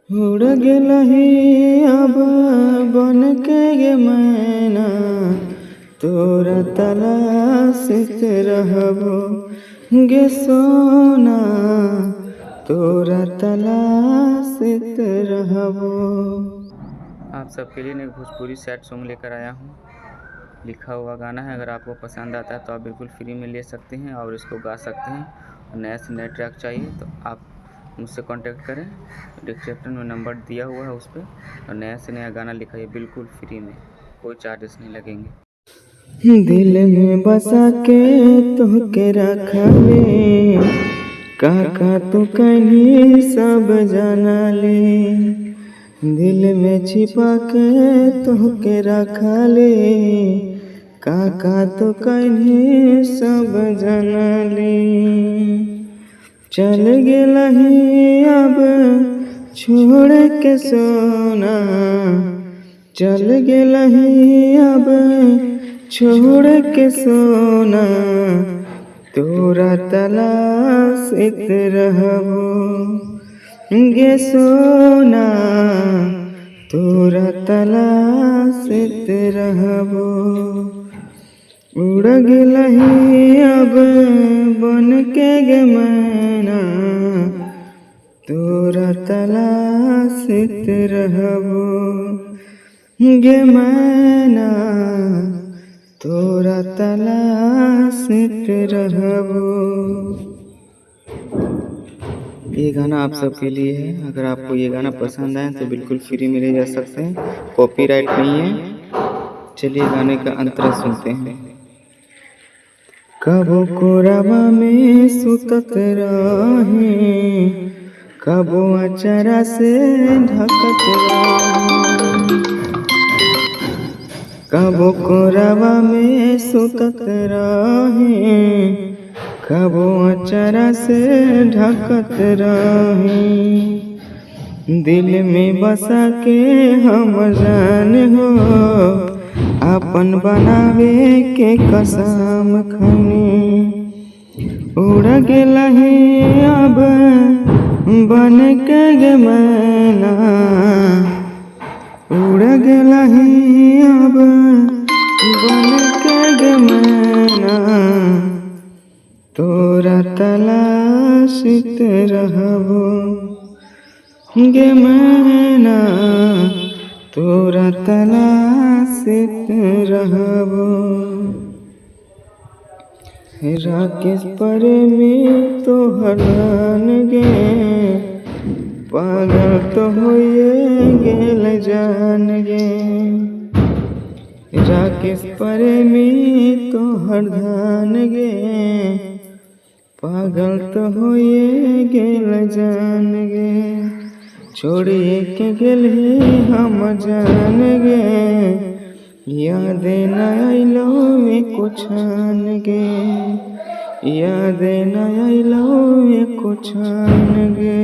उड़ गेलही अब बन के गे मैना, तोरा तलाशित रहबो गे सोना, तोरा तलाशित रहबो। आप सबके लिए एक भोजपुरी सैड सॉन्ग लेकर आया हूँ। लिखा हुआ गाना है, अगर आपको पसंद आता है तो आप बिल्कुल फ्री में ले सकते हैं और इसको गा सकते हैं। और नया से नया ट्रैक चाहिए तो आप मुझसे कांटेक्ट करें, डिस्क्रिप्शन में नंबर दिया हुआ है उस पर, और नया से नया गाना लिखाइए बिल्कुल फ्री में, कोई चार्जेस नहीं लगेंगे। दिल में बसा के तोहके रखले, काका तू कहीं सब जाना ले। दिल में छिपा के तोहके रखले, काका तू कहीं सब जाना ले। चल गेलही अब छोड़ के सोना, चल गेलही अब छोड़ के सोना, तोरा तलाशित रहबो गे सोना, तोरा तलाशित रहबो। उड़ गेलही अब बन के गे मैना, तोरा तलाशित रहबो गे मैना, तोरा तलाशित रहबो। ये गाना आप सबके लिए है। अगर आपको ये गाना पसंद आए तो बिल्कुल फ्री में ले जा सकते हैं, कॉपीराइट नहीं है। चलिए गाने का अंतरा सुनते हैं। कबो कोरबा में सुतत रहे, कबो अचरा से ढकत रहे, कबो कोरबा में सुतत रहे, कबो अचरा से ढकत रहे। दिल में बसा के हम जान हो, अपन बनावे के कसम खनी। उड़ गेलही अब बन के गे मैना, उड़ गेलही अब बन के गे मैना, तोरा तलाशित रहबो गे मैना, तोरा तलाशित रहबो। राकेश प्रेमी तोहर जान गे, पागल तो होइए गेल जान गे। राकेश प्रेमी तोहर जान गे, पागल तो होइए गेल जान गे। छोड़िए के गेलही हम जान गे, याद न आइलो एको छान गे, याद न आइलो एको छान गे।